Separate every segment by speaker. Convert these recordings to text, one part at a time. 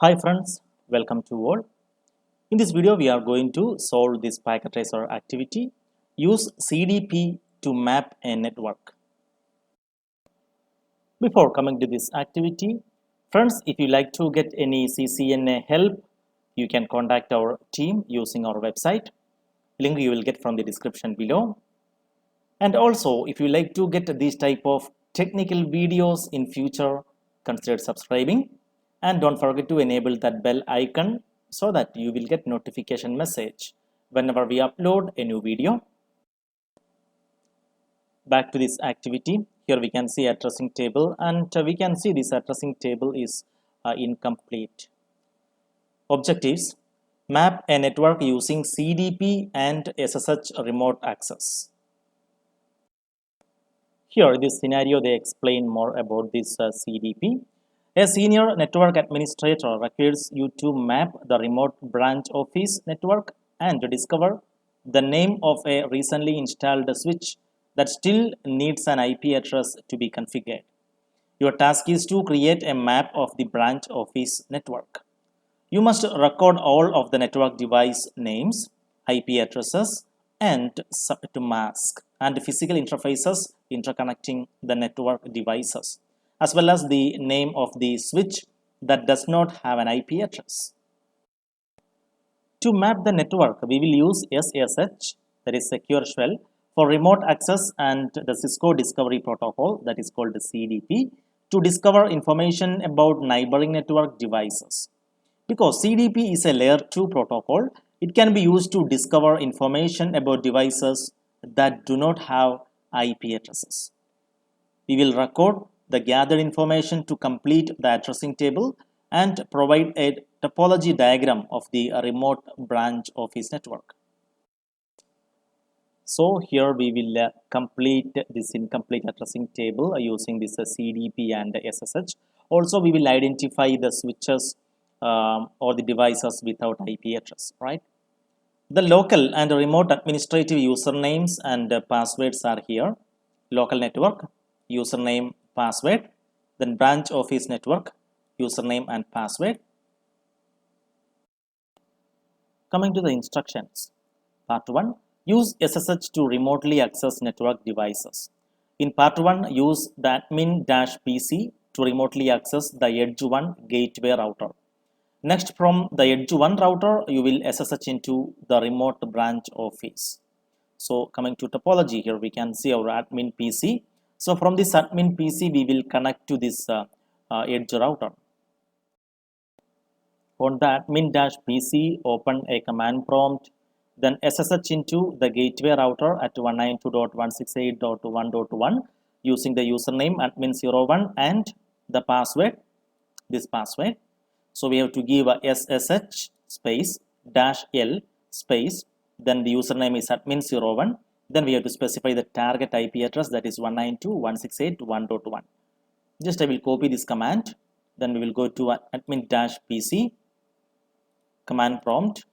Speaker 1: Hi friends, welcome to all. In this video, we are going to solve this packet tracer activity. Use CDP to map a network. Before coming to this activity, friends, if you like to get any CCNA help, you can contact our team using our website. Link you will get from the description below. And also, if you like to get these type of technical videos in future, consider subscribing and don't forget to enable that bell icon so that you will get notification message whenever we upload a new video. Back to this activity, here we can see addressing table and we can see this addressing table is incomplete. Objectives: map a network using CDP and SSH remote access. Here, this scenario, they explain more about this CDP. A senior network administrator requires you to map the remote branch office network and to discover the name of a recently installed switch that still needs an IP address to be configured. Your task is to create a map of the branch office network. You must record all of the network device names, IP addresses, and to mask and physical interfaces interconnecting the network devices, as well as the name of the switch that does not have an IP address. To map the network, we will use SSH, that is Secure Shell, for remote access and the Cisco Discovery Protocol, that is called the CDP, to discover information about neighboring network devices. Because CDP is a layer 2 protocol, it can be used to discover information about devices that do not have IP addresses. We will record the gathered information to complete the addressing table and provide a topology diagram of the remote branch office network. So here we will complete this incomplete addressing table using this CDP and SSH. Also, we will identify the switches or the devices without IP address, right? The local and remote administrative usernames and passwords are here. Local network, username, password. Then branch office network, username and password. Coming to the instructions. Part 1. Use SSH to remotely access network devices. In part 1, use the admin-pc to remotely access the Edge1 gateway router. Next, from the Edge1 router, you will SSH into the remote branch office. So, coming to topology, here we can see our admin PC. So, from this admin PC, we will connect to this Edge router. On the admin-pc, open a command prompt, then SSH into the gateway router at 192.168.1.1 using the username admin01 and the password, this password. So we have to give a SSH space -L space, then the username is admin01, then we have to specify the target IP address, that is 192.168.1.1. Just I will copy this command, then we will go to admin-pc command prompt.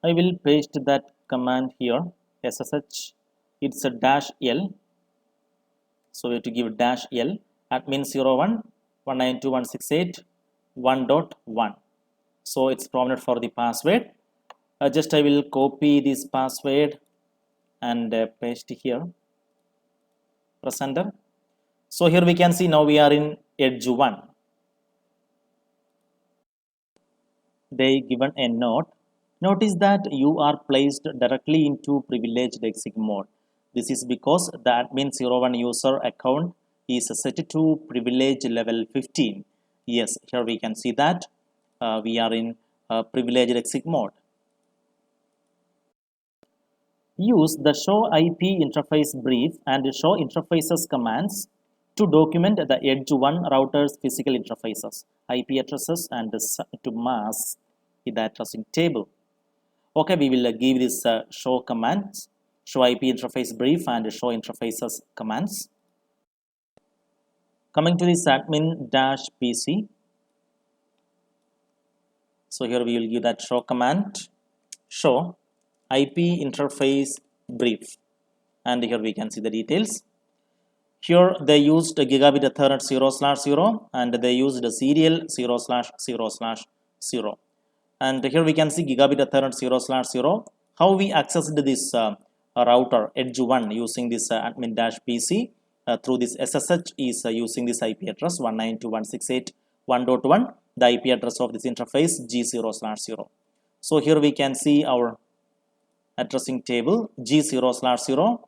Speaker 1: I will paste that command here, SSH, it's a -L, so we have to give -L admin01 192.168.1.1. So it's prompted for the password. Just I will copy this password and paste here, press enter. So here we can see now we are in Edge1. They given a note. Notice that you are placed directly into privileged exec mode. This is because the admin01 user account is set to privilege level 15. Yes, here we can see that we are in privileged exec mode. Use the show IP interface brief and show interfaces commands to document the Edge1 router's physical interfaces, IP addresses, and to mask the addressing table. Okay, we will give this show commands, show IP interface brief and show interfaces commands. Coming to this admin-pc. So here we will give that show command, show IP interface brief, and here we can see the details. Here they used a gigabit Ethernet 0/0 and they used a serial 0/0/0. And here we can see gigabit Ethernet 0/0. How we accessed this router Edge 1 using this admin-PC through this SSH is using this IP address 192.168.1.1, the IP address of this interface G0/0. So here we can see our addressing table G0/0,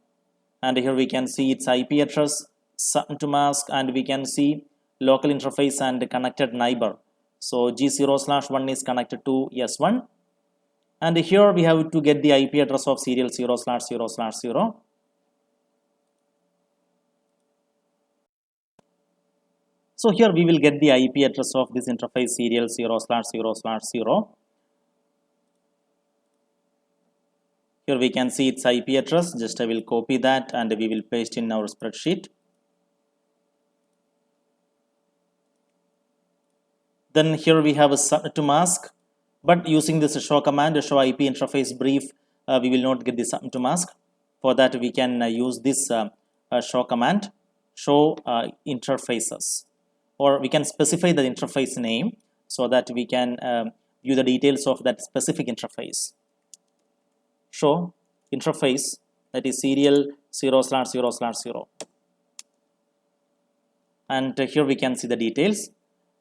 Speaker 1: and here we can see its IP address, subnet to mask, and we can see local interface and connected neighbor. So G0/1 is connected to S1, and here we have to get the IP address of serial 0/0/0. So here we will get the IP address of this interface serial 0/0/0. Here we can see its IP address. Just I will copy that and we will paste in our spreadsheet. Then here we have a subnet to mask, but using this show command, show IP interface brief, we will not get the subnet to mask. For that we can use this show command, show interfaces, or we can specify the interface name so that we can view the details of that specific interface. Show interface, that is serial 0/0/0, and here we can see the details.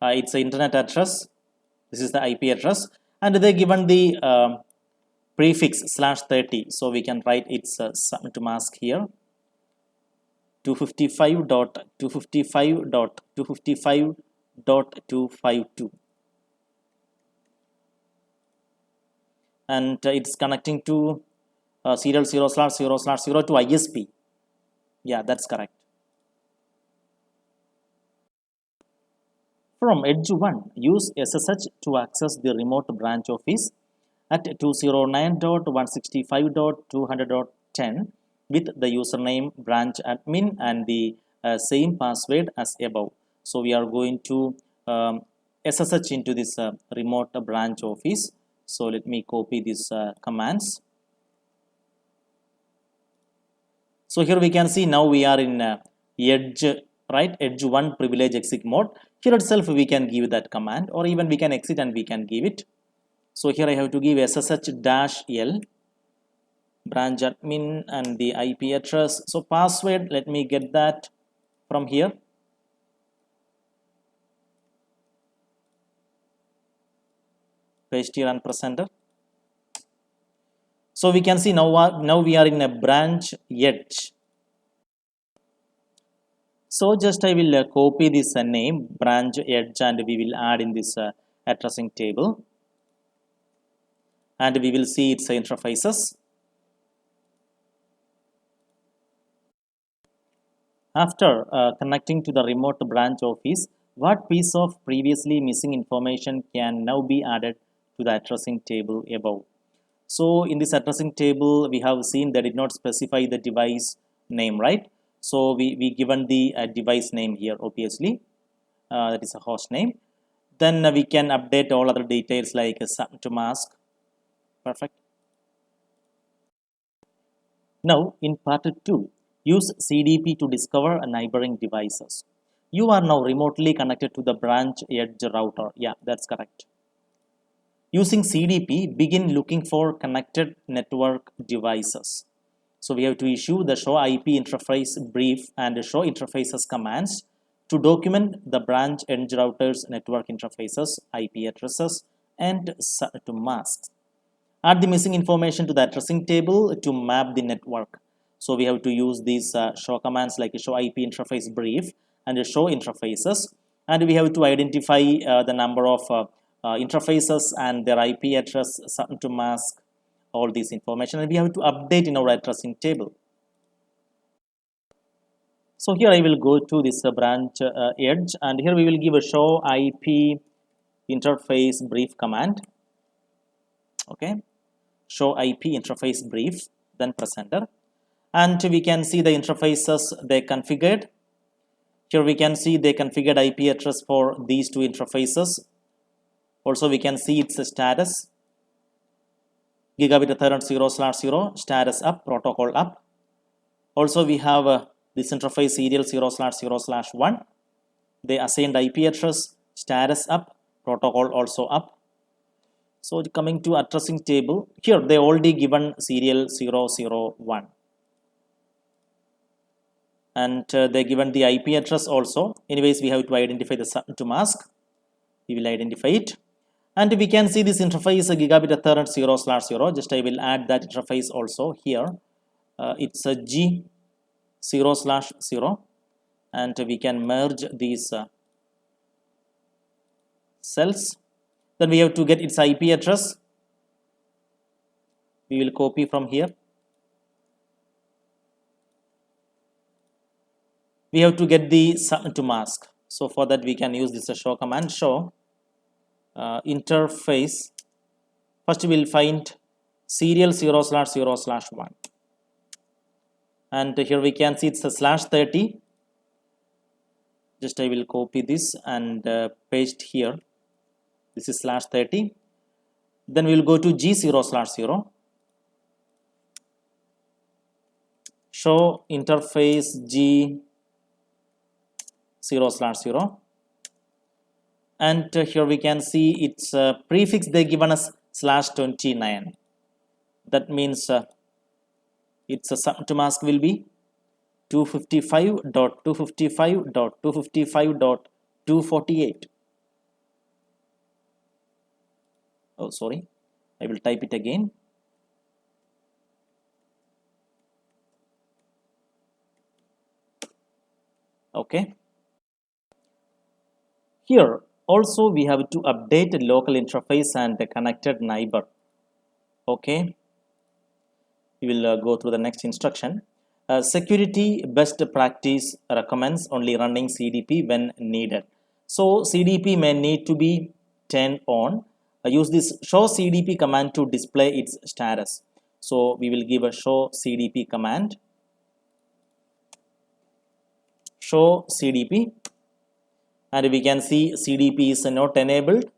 Speaker 1: It's an internet address. This is the IP address, and they given the prefix /30, so we can write its subnet to mask here, 255.255.255.252, and it's connecting to serial 0/0/0 to ISP. Yeah, that's correct. From Edge 1, use SSH to access the remote branch office at 209.165.200.10 with the username branch admin and the same password as above. So we are going to SSH into this remote branch office. So let me copy these commands. So here we can see now we are in Edge, right? Edge 1 privilege exit mode. Here itself we can give that command, or even we can exit and we can give it. So here I have to give SSH-L branch admin and the IP address. So password, let me get that from here. Paste here and press enter. So we can see now we are in a branch Edge. So just I will copy this name branch Edge and we will add in this addressing table, and we will see its interfaces. After connecting to the remote branch office, what piece of previously missing information can now be added to the addressing table above? So in this addressing table, we have seen they did not specify the device name, right? So we given the device name here, obviously, that is a host name. Then we can update all other details like a subnet to mask. Perfect. Now in part 2, use CDP to discover neighboring devices. You are now remotely connected to the branch Edge router. Yeah, that's correct. Using CDP, begin looking for connected network devices. So we have to issue the show IP interface brief and show interfaces commands to document the branch Edge router's network interfaces, IP addresses, and subnet to masks. Add the missing information to the addressing table to map the network. So we have to use these show commands like show IP interface brief and show interfaces, and we have to identify the number of interfaces and their IP address, subnet to mask, all this information, and we have to update in our addressing table. So here I will go to this branch Edge, and here we will give a show IP interface brief command. Okay, show IP interface brief, then press enter, and we can see the interfaces they configured. Here we can see they configured IP address for these two interfaces. Also we can see its status, gigabit Ethernet 0/0, status up, protocol up. Also we have this interface serial 0/0/1. They assigned IP address, status up, protocol also up. So coming to addressing table, here they already given serial 001. And they given the IP address also. Anyways, we have to identify the subnet to mask. We will identify it. And we can see this interface gigabit Ethernet 0/0. Just I will add that interface also here. It's a G 0/0. And we can merge these cells. Then we have to get its IP address. We will copy from here. We have to get the subnet to mask. So for that we can use this show command, show interface. First we will find serial 0/0/1. And here we can see it's a /30. Just I will copy this and paste here. This is /30. Then we will go to G 0/0. Show interface G 0/0. And here we can see its prefix they given us /29. That means its subnet to mask will be 255.255.255.248. Oh, sorry, I will type it again. Okay. Here also we have to update the local interface and the connected neighbor. Okay. We will go through the next instruction. Security best practice recommends only running CDP when needed. So CDP may need to be turned on. Use this show CDP command to display its status. So we will give a show CDP command. Show CDP, and we can see CDP is not enabled.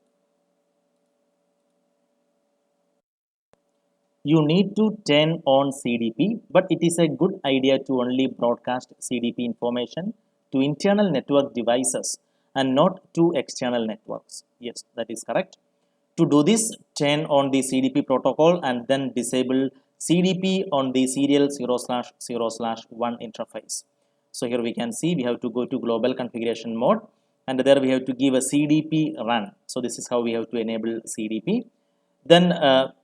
Speaker 1: You need to turn on CDP, but it is a good idea to only broadcast CDP information to internal network devices and not to external networks. Yes, that is correct. To do this, turn on the CDP protocol and then disable CDP on the serial 0/0/1 interface. So here we can see we have to go to global configuration mode, and there we have to give a CDP run. So this is how we have to enable CDP. Then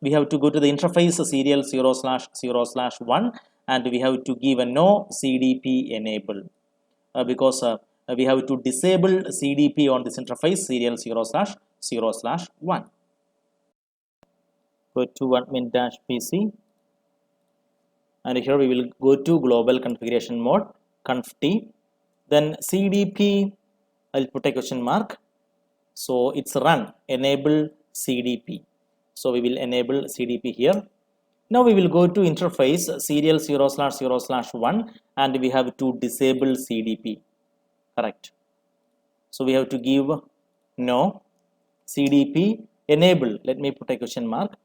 Speaker 1: we have to go to the interface serial 0/0/1, and we have to give a no CDP enable because we have to disable CDP on this interface serial 0/0/1. Go to admin-pc, and here we will go to global configuration mode, conft, then CDP, I'll put a question mark. So it's run, enable CDP. So we will enable CDP here. Now we will go to interface serial 0/0/1, and we have to disable CDP. Correct. So we have to give no CDP enable. Let me put a question mark,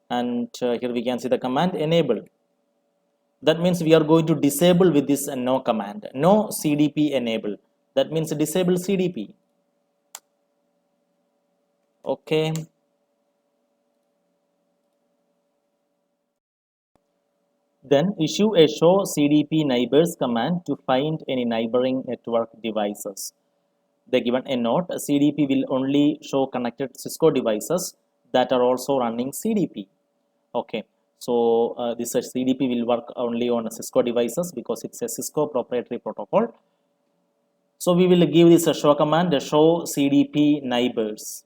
Speaker 1: and here we can see the command enable. That means we are going to disable with this no command. No CDP enable. That means disable CDP. Okay. Then issue a show CDP neighbors command to find any neighboring network devices. They given a note, CDP will only show connected Cisco devices that are also running CDP. Okay, so this CDP will work only on Cisco devices because it's a Cisco proprietary protocol. So we will give this a show command, a show CDP neighbors.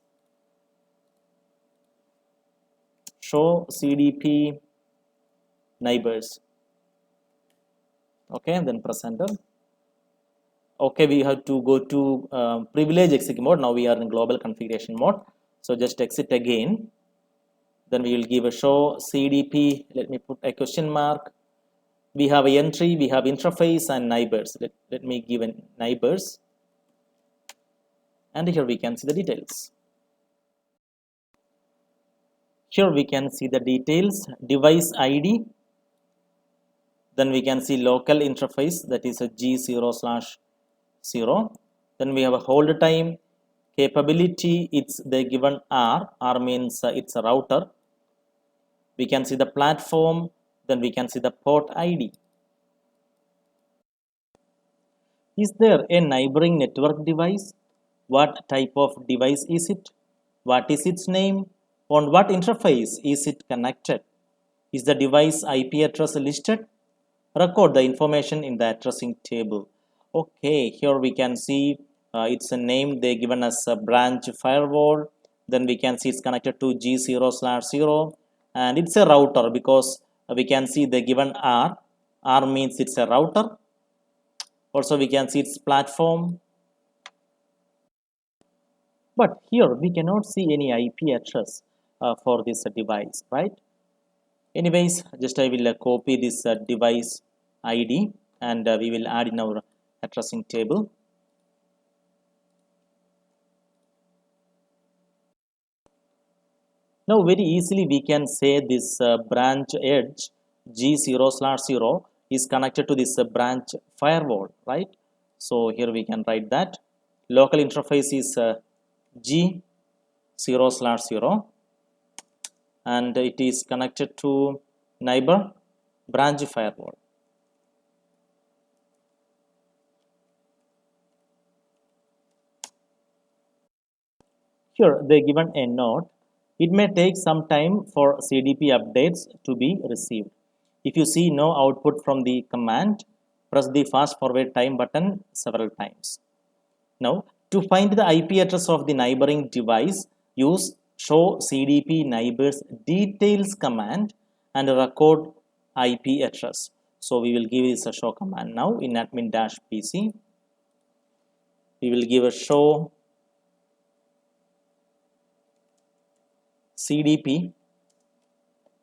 Speaker 1: Show CDP neighbors. Okay, then press enter. Okay, we have to go to privilege exit mode. Now we are in global configuration mode. So just exit again. Then we will give a show CDP. Let me put a question mark. We have a entry, we have interface and neighbors. Let me give a neighbors. And here we can see the details. Here we can see the details, device ID. Then we can see local interface, that is a G0/0. Then we have a hold time. Capability, it's they given R means it's a router. We can see the platform, then we can see the port ID. Is there a neighboring network device? What type of device is it? What is its name? On what interface is it connected? Is the device IP address listed? Record the information in the addressing table. Okay, here we can see it's a name they given us a branch firewall. Then we can see it's connected to G0/0, and it's a router because we can see they given R means it's a router. Also we can see its platform, but here we cannot see any IP address for this device, right? Anyways, just I will copy this device ID, and we will add in our addressing table. Now very easily we can say this branch edge G0/0 is connected to this branch firewall, right? So here we can write that local interface is G0/0, and it is connected to neighbor branch firewall. Here they given a note. It may take some time for CDP updates to be received. If you see no output from the command, press the fast forward time button several times. Now, to find the IP address of the neighboring device, use show CDP neighbors details command and record IP address. So we will give this a show command now in admin-pc. We will give a show CDP.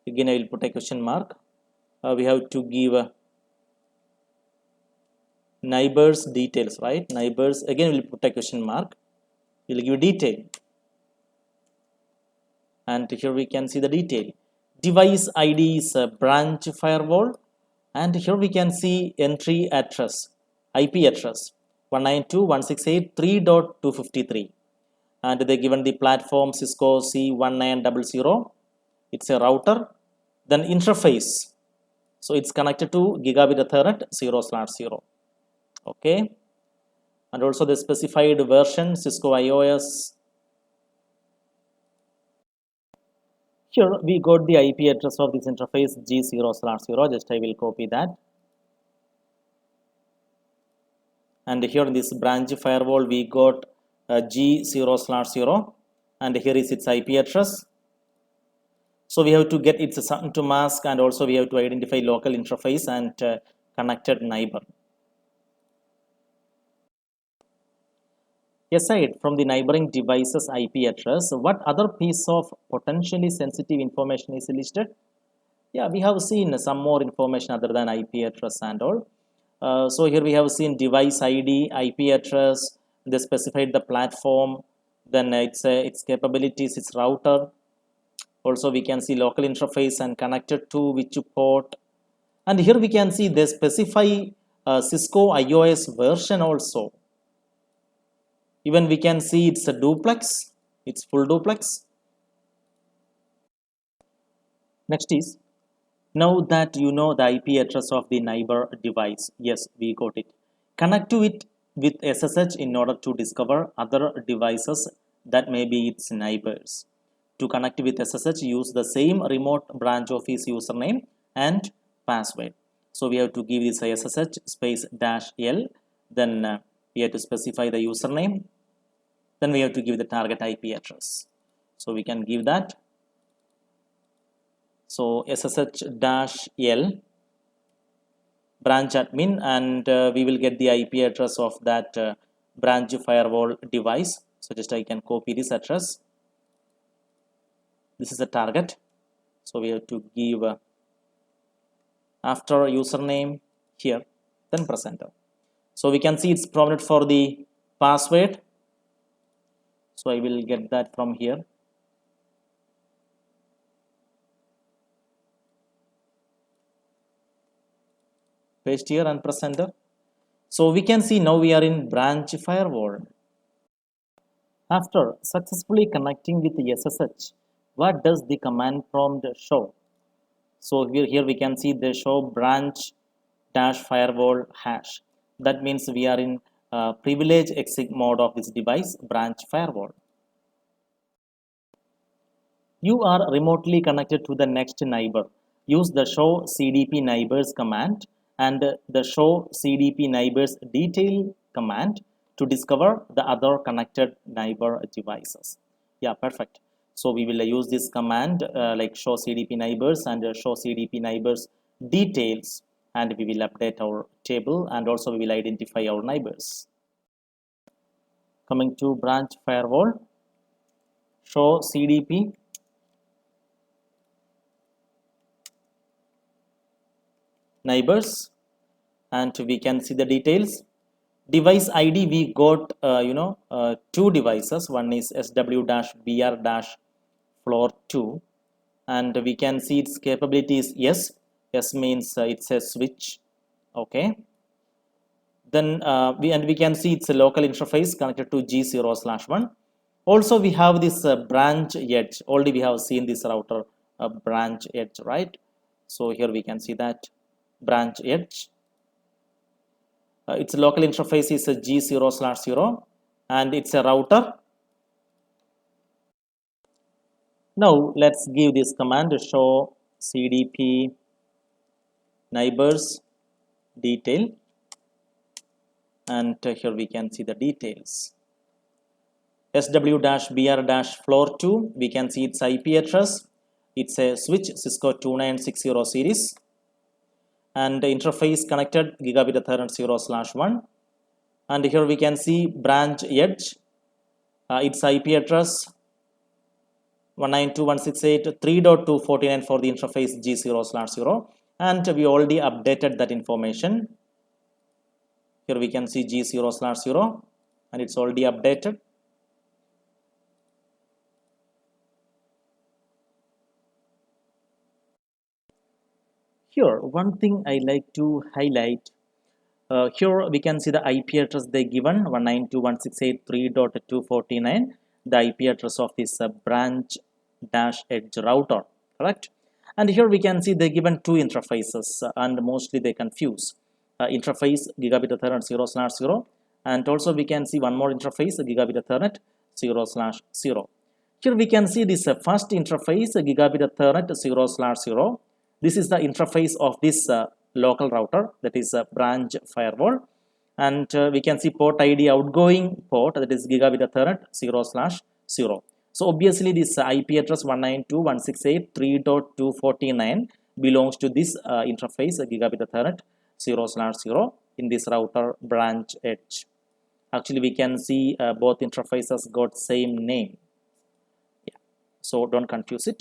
Speaker 1: Again, I will put a question mark. We have to give neighbors details, right? Neighbors, again we'll put a question mark. We'll give detail, and here we can see the detail. Device ID is a branch firewall, and here we can see entry address, IP address 192.168.3.253, and they given the platform Cisco C1900. It's a router. Then interface, so it's connected to Gigabit Ethernet 0/0. Okay, and also the specified version Cisco IOS. Here we got the IP address of this interface G0/0. Just I will copy that, and here in this branch firewall we got G0/0, and here is its IP address. So we have to get its subnet to mask, and also we have to identify local interface and connected neighbor. Aside from the neighboring device's IP address, what other piece of potentially sensitive information is listed? Yeah, we have seen some more information other than IP address and all. So here we have seen device ID, IP address, they specified the platform, then its capabilities, its router. Also we can see local interface and connected to which port. And here we can see they specify Cisco IOS version also. Even we can see it's a duplex, it's full duplex. Next is, now that you know the IP address of the neighbor device, yes, we got it. Connect to it with SSH in order to discover other devices that may be its neighbors. To connect with SSH, use the same remote branch office username and password. So we have to give this SSH space -l, then we have to specify the username, then we have to give the target IP address. So we can give that. So SSH-l branch admin, and we will get the IP address of that branch firewall device. So just I can copy this address. This is the target. So we have to give after username here, then press enter. So we can see it's prompted for the password. So I will get that from here. paste here and press enter. So we can see now we are in branch firewall. After successfully connecting with the SSH, what does the command prompt show? So here we can see the show branch dash firewall hash. That means we are in privilege exit mode of this device, branch firewall. You are remotely connected to the next neighbor. Use the show CDP neighbors command and the show CDP neighbors detail command to discover the other connected neighbor devices. Yeah, perfect. So we will use this command like show CDP neighbors and show CDP neighbors details, and we will update our table and also we will identify our neighbors. Coming to branch firewall, show CDP neighbors, and we can see the details. Device ID, we got two devices. One is SW-BR-floor2, and we can see its capabilities. Yes, means it's a switch. Okay, then we can see it's a local interface connected to G0/1. Also we have this branch edge. Already we have seen this router branch edge, right? So here we can see that branch edge. Its local interface is a G0/0 and it's a router. Now let's give this command to show CDP neighbors detail, and here we can see the details. SW-BR-floor2, we can see its IP address. It's a switch Cisco 2960 series, and the interface connected gigabit Ethernet 0/1. And here we can see branch edge. Its IP address 192.168.3.249 for the interface G0/0, and we already updated that information. Here we can see G0/0 and it's already updated. Here one thing I like to highlight, here we can see the IP address they given 192.168.3.249, the IP address of this branch dash edge router, correct? And here we can see they given two interfaces and mostly they confuse interface gigabit Ethernet 0/0, and also we can see one more interface gigabit Ethernet 0/0. Here we can see this first interface gigabit Ethernet 0/0. This is the interface of this local router, that is a branch firewall, and we can see port ID outgoing port, that is gigabit Ethernet 0/0. So obviously this IP address 192.168.3.249 belongs to this interface gigabit Ethernet 0/0 in this router branch edge. Actually we can see both interfaces got same name. Yeah. So don't confuse it.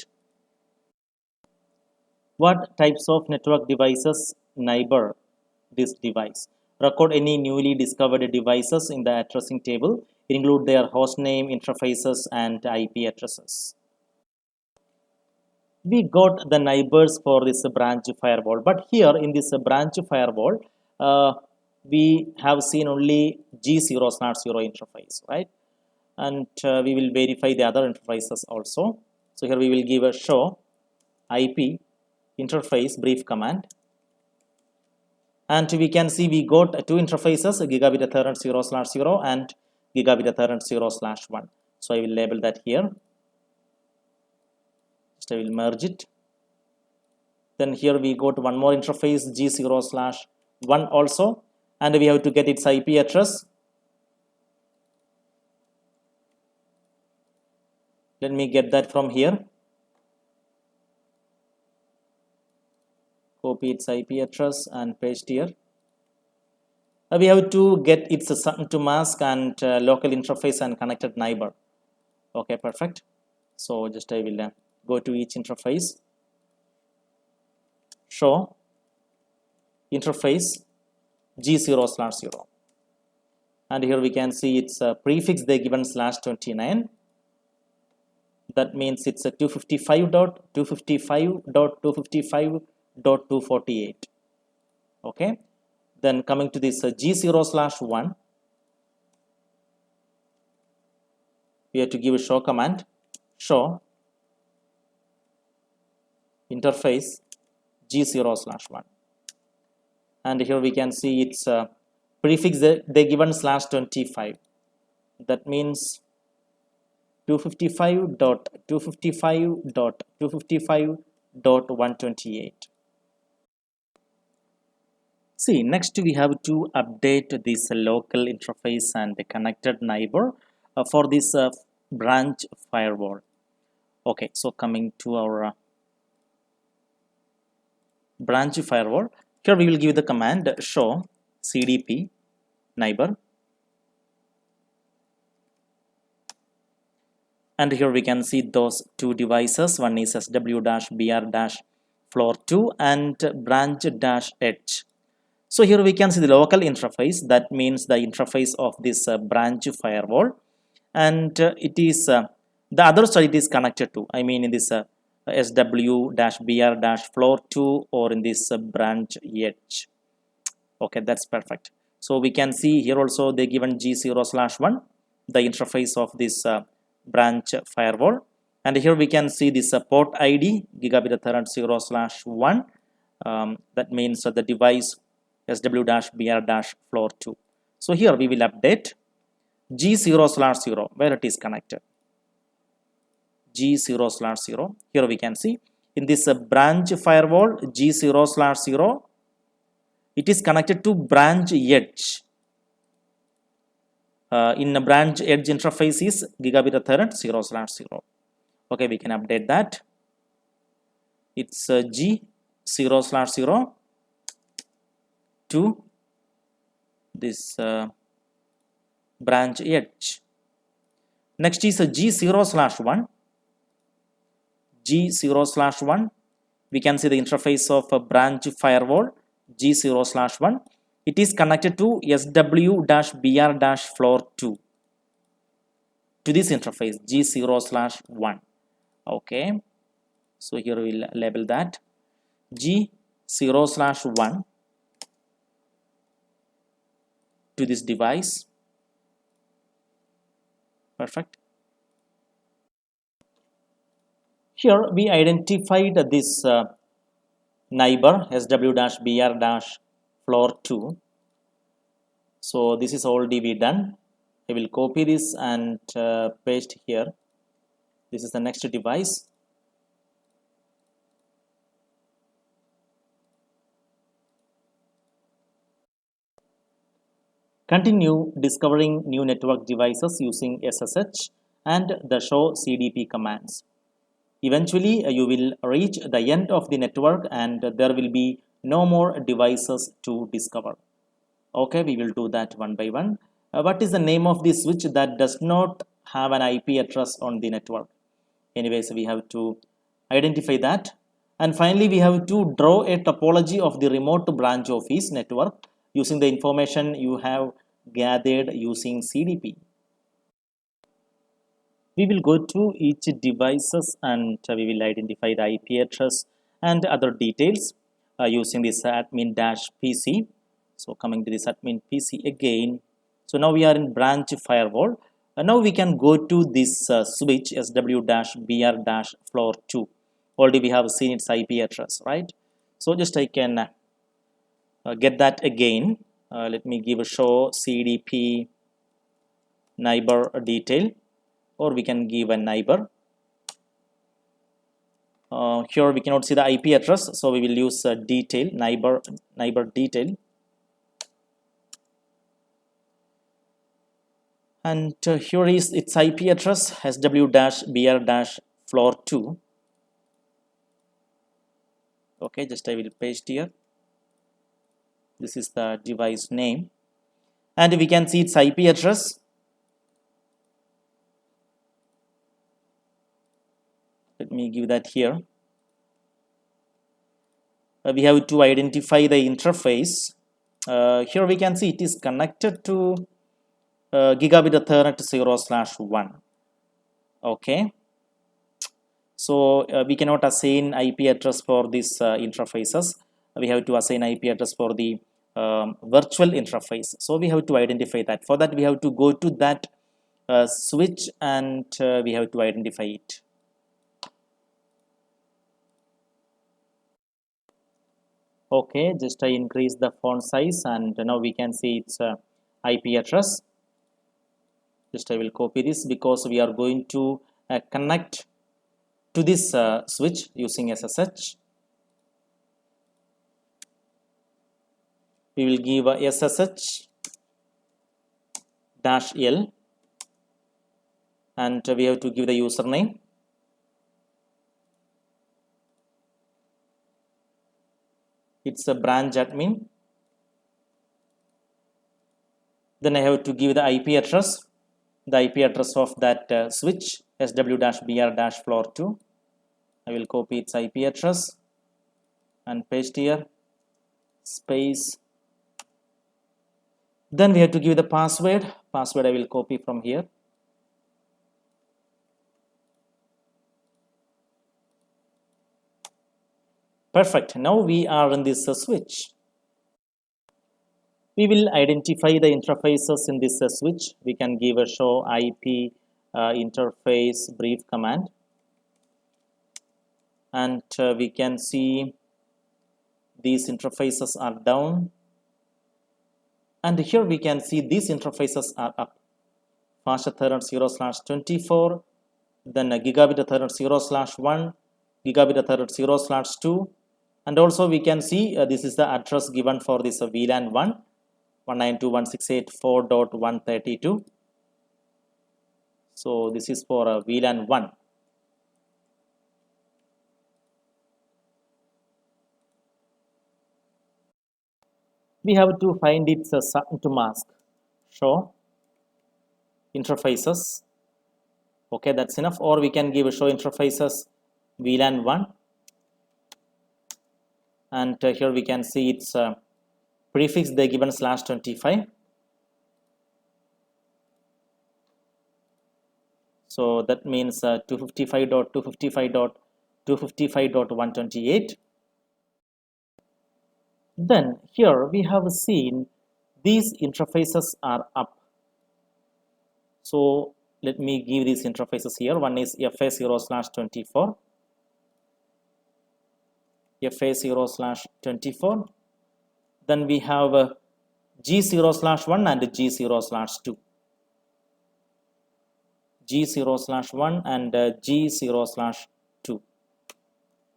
Speaker 1: What types of network devices neighbor this device? Record any newly discovered devices in the addressing table. Include their host name, interfaces, and IP addresses. We got the neighbors for this branch firewall, but here in this branch firewall, we have seen only G0/0 interface, right? And we will verify the other interfaces also. So here we will give a show IP interface brief command, and we can see we got two interfaces, gigabit Ethernet 0/0 and gigabit Ethernet 0/1. So I will label that here. Just I will merge it. Then here we got one more interface G0/1 also, and we have to get its IP address. Let me get that from here. Copy its IP address and paste here. We have to get its sum to mask and local interface and connected neighbor. Okay, perfect. So just I will go to each interface, show interface G0/0, and here we can see its prefix they given /29. That means it's a 255.255.255.248. Okay, Then coming to this G0/1, we have to give a show command, show interface G0/1. And here we can see its prefix they given /25. That means 255.255.255.128. See, next we have to update this local interface and the connected neighbor for this branch firewall. Okay, so coming to our branch firewall, here we will give the command show CDP neighbor, and here we can see those two devices. One is SW-BR-floor2 and branch-edge. So here we can see the local interface, that means the interface of this branch firewall, and it is the other side it is connected to, I mean in this SW-BR-floor2 or in this branch edge. Okay, that's perfect. So we can see here also they given G0/1, the interface of this branch firewall, and here we can see this port ID gigabit Ethernet 0/1, that means the device SW-BR-floor2. So here we will update G0/0 where it is connected. G0/0, here we can see in this branch firewall G0/0, it is connected to branch edge. In a branch edge interface is gigabit Ethernet 0/0. Okay, we can update that. It's G0/0 to this branch edge. Next is a G0/1. G0/1, we can see the interface of a branch firewall G0/1. It is connected to SW-BR-floor2 to this interface G0/1. Okay, so here we will label that G0/1 to this device. Perfect. Here we identified this neighbor SW-BR-floor2. So this is already we done. I will copy this and paste here. This is the next device. Continue discovering new network devices using SSH and the show CDP commands. Eventually, you will reach the end of the network and there will be no more devices to discover. Okay, we will do that one by one. What is the name of the switch that does not have an IP address on the network? Anyways, we have to identify that. And finally, we have to draw a topology of the remote branch office network using the information you have gathered using CDP. We will go to each devices and we will identify the IP address and other details using this admin-PC. So coming to this admin PC again. So now we are in branch firewall. Now we can go to this switch SW-BR-floor2. Already we have seen its IP address, right? So just I can get that again. Let me give a show CDP neighbor detail, or we can give a neighbor. Here we cannot see the IP address, so we will use detail, neighbor detail. And here is its IP address SW-BR-floor2. Okay, just I will paste here. This is the device name, and we can see its IP address. Let me give that here. We have to identify the interface. Here we can see it is connected to gigabit Ethernet 0/1. Okay, so we cannot assign IP address for these interfaces. We have to assign IP address for the virtual interface. So we have to identify that. For that we have to go to that switch and we have to identify it. Okay, just I increase the font size and now we can see its IP address. Just I will copy this because we are going to connect to this switch using SSH. We will give a SSH -L and we have to give the username. It's a branch admin. Then I have to give the IP address, of that switch sw-br-floor2. I will copy its IP address and paste here, space. Then we have to give the password. I will copy from here. Perfect. Now we are in this switch. We will identify the interfaces in this switch. We can give a show IP interface brief command. And we can see these interfaces are down. And here we can see these interfaces are up. Fast Ethernet 0/24, then Gigabit Ethernet 0/1, Gigabit Ethernet 0/2. And also we can see this is the address given for this VLAN 1, 192.168.4.132. So this is for VLAN 1. We have to find its to mask. Show interfaces. Okay, that's enough. Or we can give a show interfaces VLAN 1. And here we can see its prefix they given /25. So that means 255.255.255.128. Then here we have seen these interfaces are up. So let me give these interfaces here. One is FA0/24, FA0/24. Then we have G0/1 and G0/2. G0/1 and G0/2.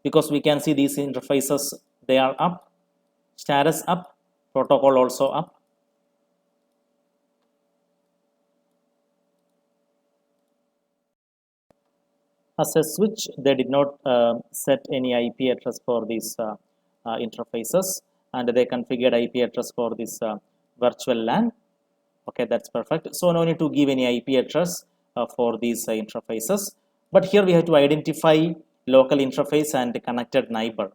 Speaker 1: Because we can see these interfaces, they are up. Status up, protocol also up. As a switch, they did not set any IP address for these interfaces, and they configured IP address for this virtual LAN. Okay, that's perfect. So no need to give any IP address for these interfaces. But here we have to identify local interface and connected neighbor.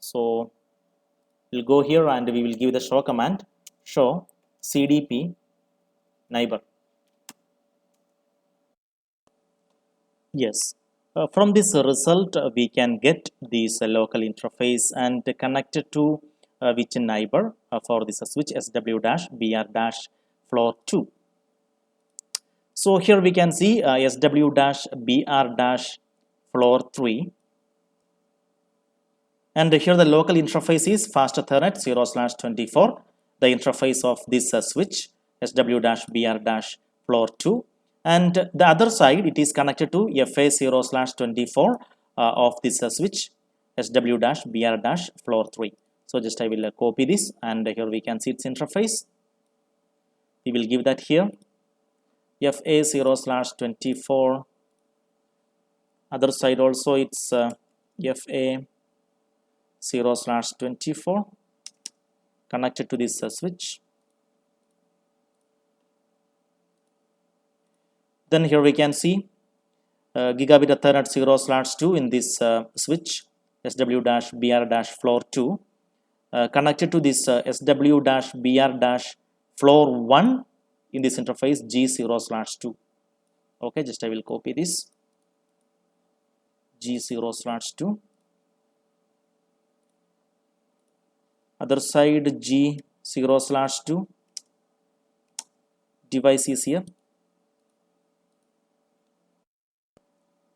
Speaker 1: So we'll go here and we will give the show command, show CDP neighbor. Yes, from this result we can get this local interface and connect it to which neighbor for this switch SW-BR-floor2. So here we can see SW-BR-floor3. And here the local interface is Fast Ethernet 0/24, the interface of this switch SW-BR-floor2. And the other side it is connected to FA0/24 of this switch SW-BR-floor3. So just I will copy this and here we can see its interface. We will give that here FA0/24. Other side also it's FA0/24 connected to this switch. Then here we can see Gigabit Ethernet 0/2 in this switch SW-BR-floor2 connected to this SW-BR-floor1 in this interface G0/2. Okay, just I will copy this G0/2. Other side G/2. 0/2 device is here,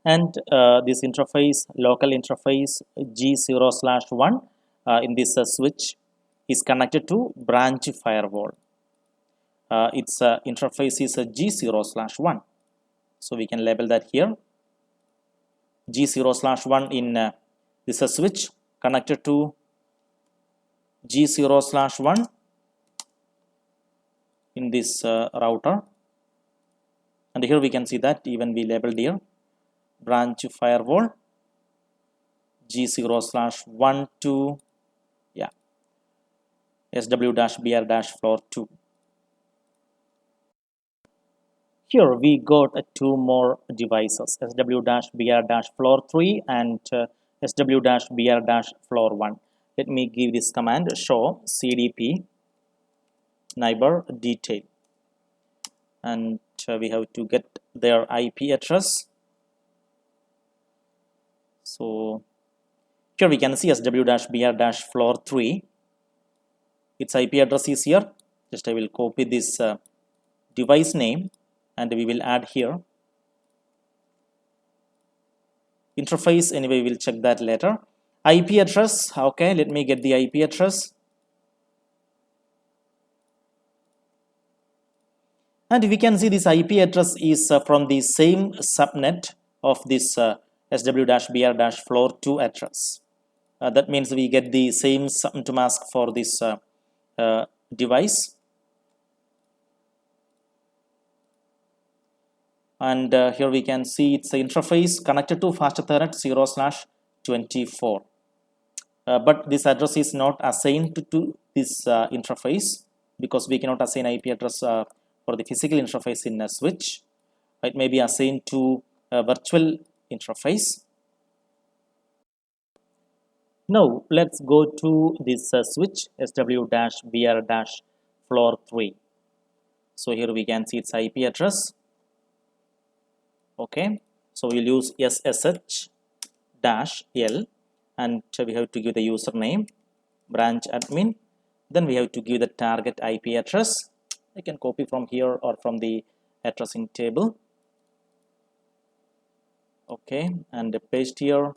Speaker 1: and this interface, local interface G0/1 in this switch is connected to branch firewall. Its interface is G0/1, so we can label that here. G0/1 in this switch connected to G0/1 in this router, and here we can see that even we labeled here branch firewall G0/1 to SW-BR-floor2. Here we got two more devices, SW-BR-floor3 and SW-BR-floor1. Let me give this command, show CDP neighbor detail, and we have to get their IP address. So here we can see SW-BR-floor3. Its IP address is here. Just I will copy this device name and we will add here. Interface, anyway, we will check that later. IP address, okay, let me get the IP address. And we can see this IP address is from the same subnet of this SW-BR-floor2 address. That means we get the same subnet mask for this device. And here we can see it's an interface connected to fast Ethernet 0/24. But this address is not assigned to this interface because we cannot assign IP address for the physical interface in a switch. It may be assigned to a virtual interface. Now let's go to this switch SW-BR-floor3. So here we can see its IP address. Okay, so we'll use SSH-L and we have to give the username branch admin. Then we have to give the target IP address. I can copy from here or from the addressing table. Okay, and paste here.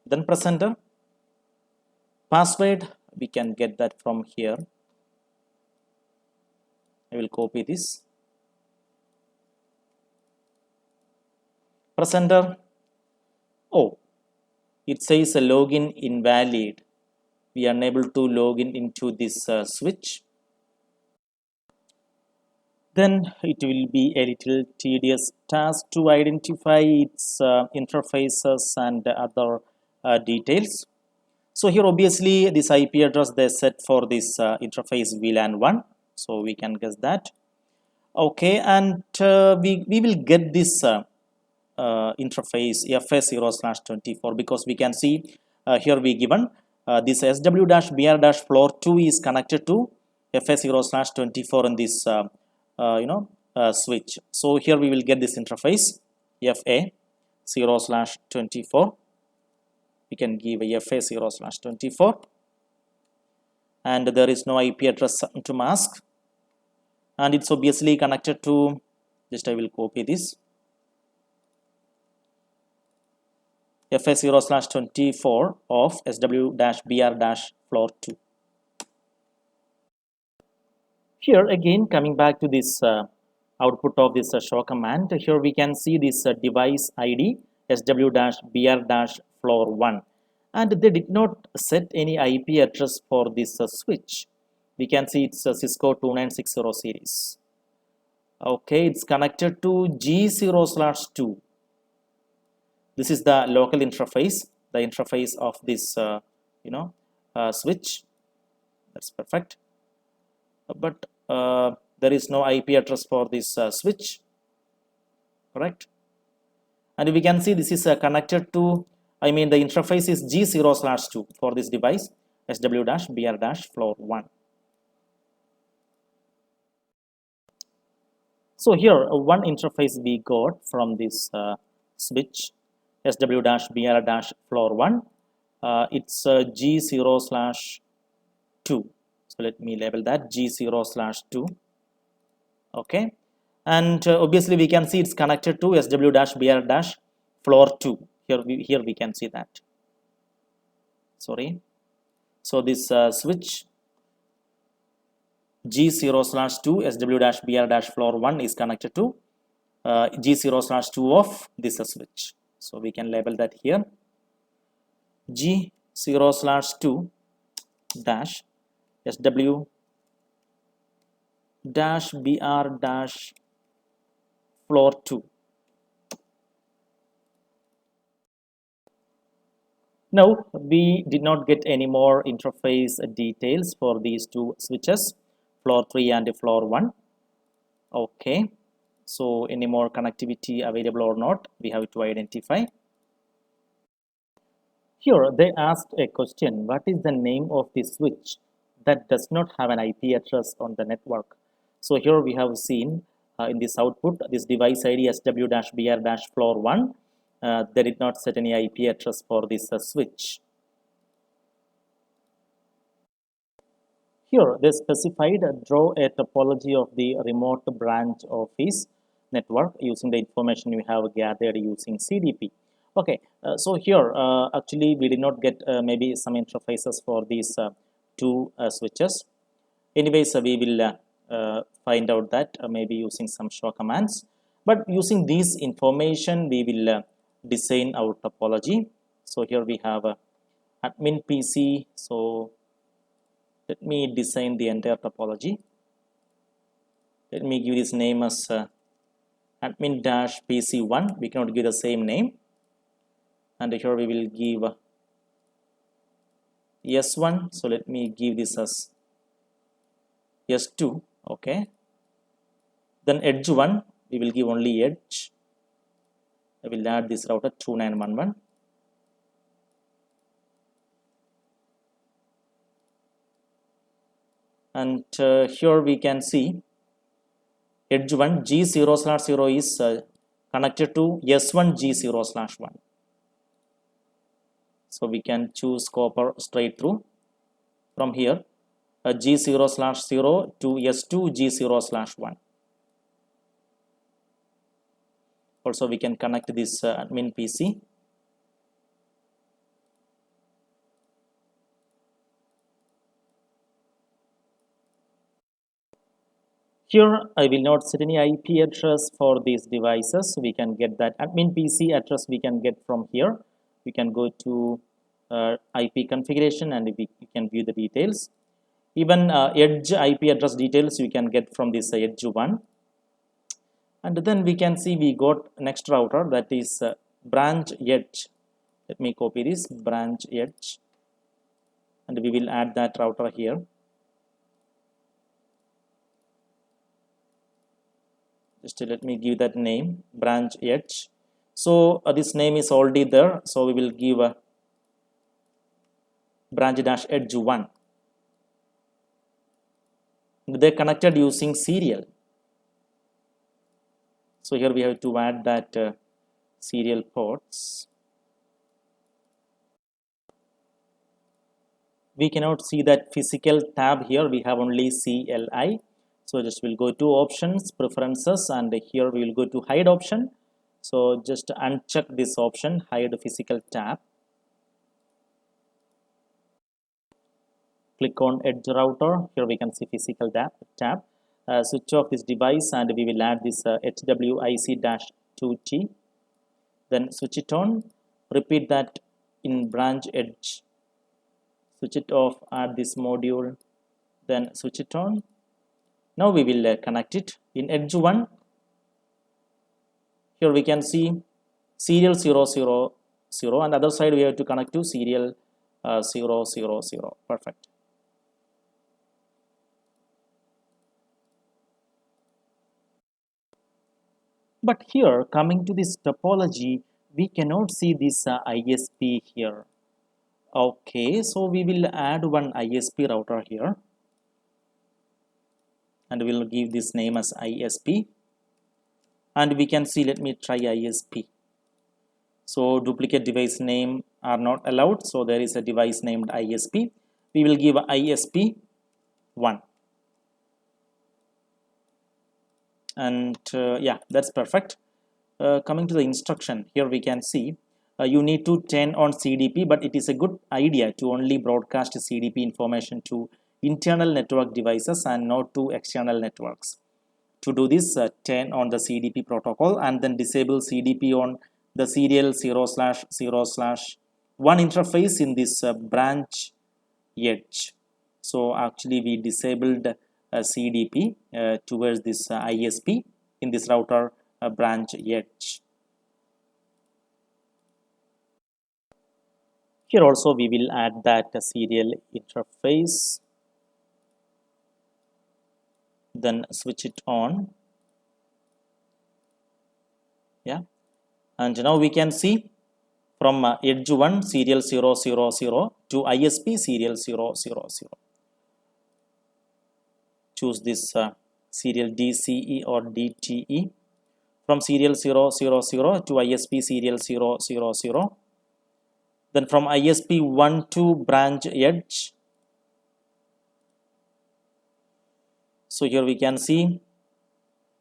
Speaker 1: Then press enter. Password, we can get that from here. I will copy this. Press enter. Oh, it says a login invalid. We are unable to log in into this switch. Then it will be a little tedious task to identify its interfaces and other details. So here obviously this IP address they set for this interface VLAN 1. So we can guess that. Okay, and we will get this interface FS0/24 because we can see here we given this SW-BR-floor2 is connected to FS0/24 in this switch. So here we will get this interface FA0/24. We can give a FA0/24 and there is no IP address to mask, and it's obviously connected to, just I will copy this, FA0/24 of SW-BR-floor2. Here again, coming back to this output of this show command, here we can see this device ID SW-BR-floor1, and they did not set any IP address for this switch. We can see it's a Cisco 2960 series. Okay, it's connected to G0/2. This is the local interface, the interface of this switch. That's perfect. But there is no IP address for this switch, correct? And we can see this is connected to, the interface is G0/2 for this device SW-BR-floor1. So here one interface we got from this switch SW-BR-floor1. It's G0/2. So let me label that G0/2. Okay, and obviously we can see it's connected to SW-BR-floor 2. Here we can see that. Sorry. So this switch G0/2 SW-BR-floor 1 is connected to G0/2 of this switch. So we can label that here G0/2 dash SW dash BR dash floor 2. Now we did not get any more interface details for these two switches, floor 3 and floor 1. Okay, so any more connectivity available or not, we have to identify. Here they asked a question, what is the name of the switch that does not have an IP address on the network? So here we have seen in this output, this device ID SW-BR-floor1, they did not set any IP address for this switch. Here they specified draw a topology of the remote branch office network using the information we have gathered using CDP. Okay, so here actually we did not get maybe some interfaces for these two switches. Anyways, we will find out that maybe using some show commands. But using this information, we will design our topology. So here we have admin PC. So let me design the entire topology. Let me give this name as admin-PC1. We cannot give the same name. And here we will give S1. So let me give this as S2. Okay. Then edge 1, we will give only edge. I will add this router 2911. And here we can see edge 1 G0/0 is connected to S1 G0/1. So we can choose copper straight through from here G0/0 to S2 G0/1. Also we can connect this admin PC. Here I will not set any IP address for these devices. We can get that admin PC address we can get from here. We can go to IP configuration and we can view the details. Even edge IP address details you can get from this edge 1. And then we can see we got next router, that is branch edge. Let me copy this branch edge and we will add that router here. Just let me give that name, branch edge. So this name is already there, so we will give a branch-edge 1. They connected using serial. So here we have to add that serial ports. We cannot see that physical tab here, we have only CLI. So just we'll go to options, preferences, and here we will go to hide option. So just uncheck this option, hide physical tab. Click on edge router. Here we can see physical tab. Switch off this device and we will add this HWIC-2T. Then switch it on. Repeat that in branch edge. Switch it off, add this module. Then switch it on. Now we will connect it in edge 1. Here we can see serial 000 and other side we have to connect to serial 000. Perfect. But here coming to this topology, we cannot see this ISP here. Okay, so we will add one ISP router here. And we will give this name as ISP. And we can see, let me try ISP. So duplicate device name are not allowed. So there is a device named ISP. We will give ISP 1. And yeah, that's perfect. Coming to the instruction, here we can see you need to turn on CDP, but it is a good idea to only broadcast CDP information to internal network devices and not to external networks. To do this, turn on the CDP protocol and then disable CDP on the serial 0/0/1 interface in this branch edge. So actually we disabled CDP towards this ISP in this router branch edge. Here also we will add that serial interface, then switch it on. Yeah, and now we can see from edge 1 serial 0/0/0 to ISP serial 0/0/0. Choose this serial DCE or DTE. From serial 0/0/0 to ISP serial 0/0/0. Then from ISP 1 to branch edge. So here we can see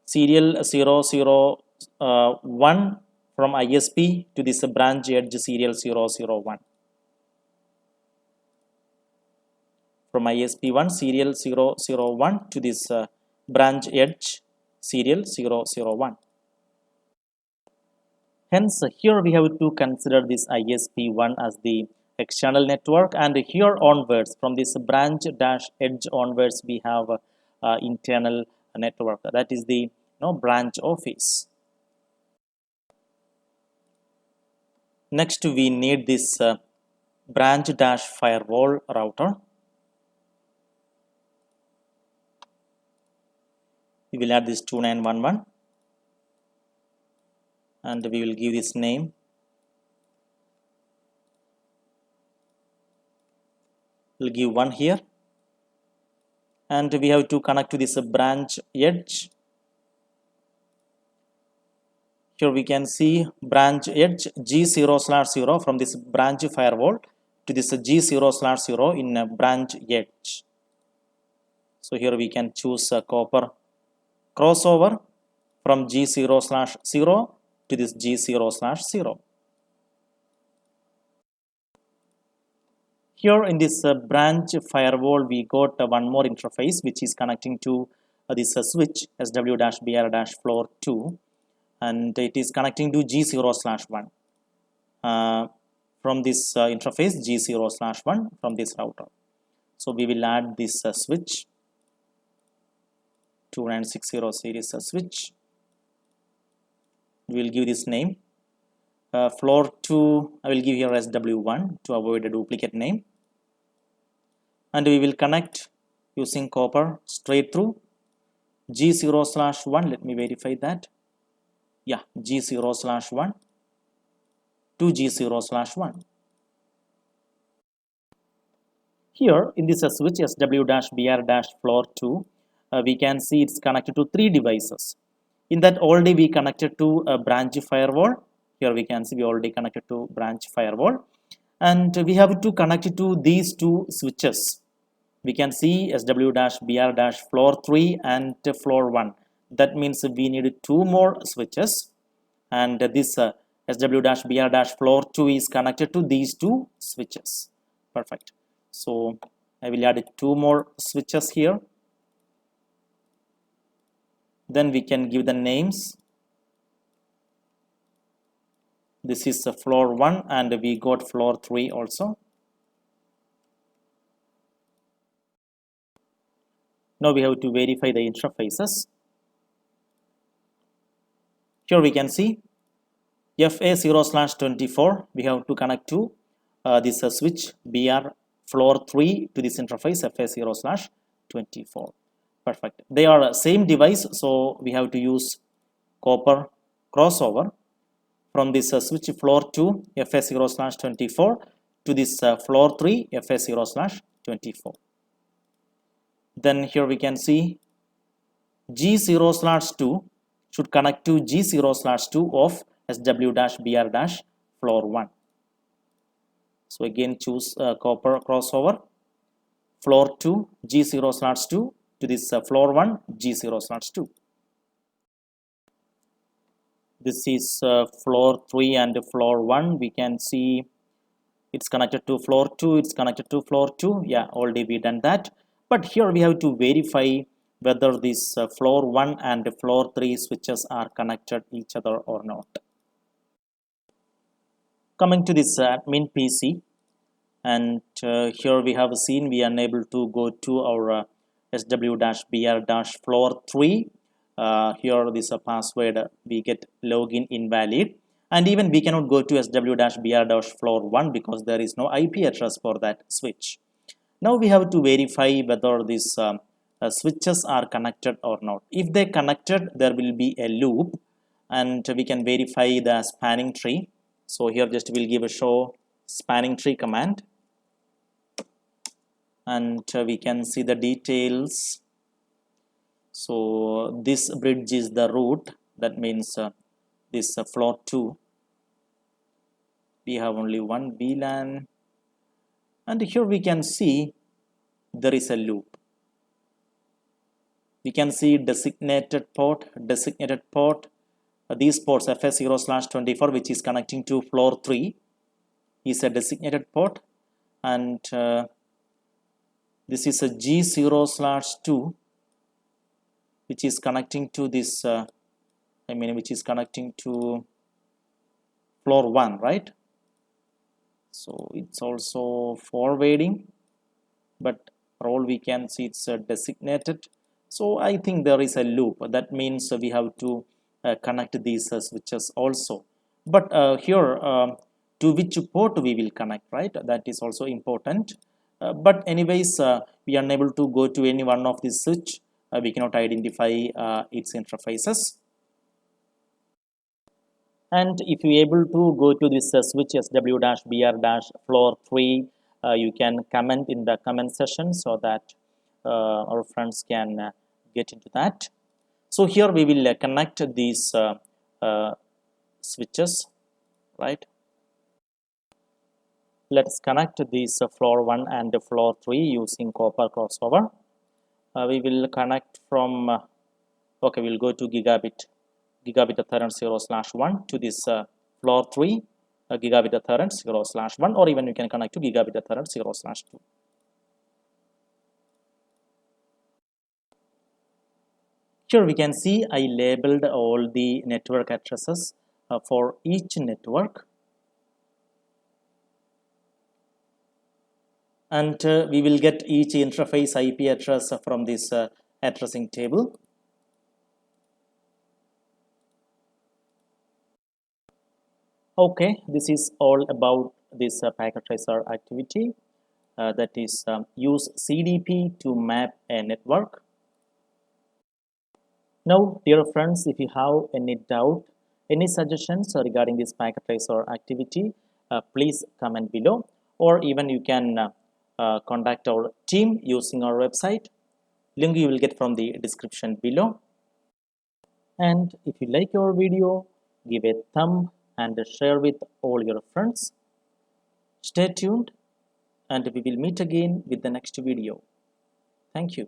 Speaker 1: serial 0/0/1 from ISP to this branch edge serial 0/0/1. From ISP 1 serial 0/0/1 to this branch edge serial 0/0/1. Hence, here we have to consider this ISP1 as the external network, and here onwards, from this branch dash edge onwards, we have internal network. That is the branch office. Next, we need this branch dash firewall router. We will add this 2911. And we will give this name. We'll give 1 here. And we have to connect to this branch edge. Here we can see branch edge G0/0 from this branch firewall to this G0/0 in a branch edge. So here we can choose a copper crossover from G0/0 to this G0/0. Here in this branch firewall, we got one more interface which is connecting to this switch SW-BR-floor2, and it is connecting to G0/1 from this interface G0/1 from this router. So we will add this switch 2960 series switch. We will give this name floor 2. I will give here SW1 to avoid a duplicate name, and we will connect using copper straight through G0/1. Let me verify that. Yeah, G0/1 to G0/1. Here in this switch SW-BR-floor2, we can see it's connected to 3 devices. In that already we connected to a branch firewall. Here we can see we already connected to branch firewall, and we have to connect it to these 2 switches. We can see SW-BR-floor3 and floor 1. That means we need 2 more switches, and this SW-BR-floor2 is connected to these 2 switches. Perfect. So I will add 2 more switches here. Then we can give the names. This is floor 1, and we got floor 3 also. Now we have to verify the interfaces. Here we can see FA0/24. We have to connect to this switch BR floor 3 to this interface FA0/24. Perfect. They are same device, so we have to use copper crossover from this switch floor 2 FA0/24 to this floor 3 FA0/24. Then here we can see G0/2 should connect to G0/2 of SW-BR-floor 1. So again choose copper crossover floor 2 G0/2 to this floor 1 G0/2. This is floor 3 and floor 1. We can see it's connected to floor 2, it's connected to floor 2. Yeah, already we done that. But here we have to verify whether this floor 1 and floor 3 switches are connected each other or not. Coming to this admin PC, and here we have seen we are unable to go to our sw-br-floor 3. Here this password we get login invalid, and even we cannot go to sw-br-floor 1 because there is no IP address for that switch. Now we have to verify whether these switches are connected or not. If they connected, there will be a loop, and we can verify the spanning tree. So here just we'll give a show spanning tree command, and we can see the details. So this bridge is the root, that means this floor 2 we have only one VLAN, and here we can see there is a loop. We can see designated port. These ports FS0/24, which is connecting to floor 3, is a designated port, and this is a G0/2, which is connecting to this which is connecting to floor 1, right? So it's also forwarding, but for all we can see it's designated. So I think there is a loop. That means we have to connect these switches also. But here to which port we will connect, right? That is also important. But anyways, we are unable to go to any one of these switch. We cannot identify its interfaces. And if you able to go to this switch sw-br-floor 3, you can comment in the comment section so that our friends can get into that. So here we will connect these switches, right? Let's connect these floor 1 and floor 3 using copper crossover. We will connect from okay, we'll go to gigabit Ethernet 0/1 to this floor 3 gigabit Ethernet 0/1, or even you can connect to gigabit Ethernet 0/2. Here we can see I labeled all the network addresses for each network, and we will get each interface IP address from this addressing table. Okay, this is all about this packet tracer activity, that is use CDP to map a network. Now, dear friends, if you have any doubt, any suggestions regarding this packet tracer activity, please comment below, or even you can contact our team using our website. Link you will get from the description below. And if you like our video, give a thumb and share with all your friends. Stay tuned, and we will meet again with the next video. Thank you.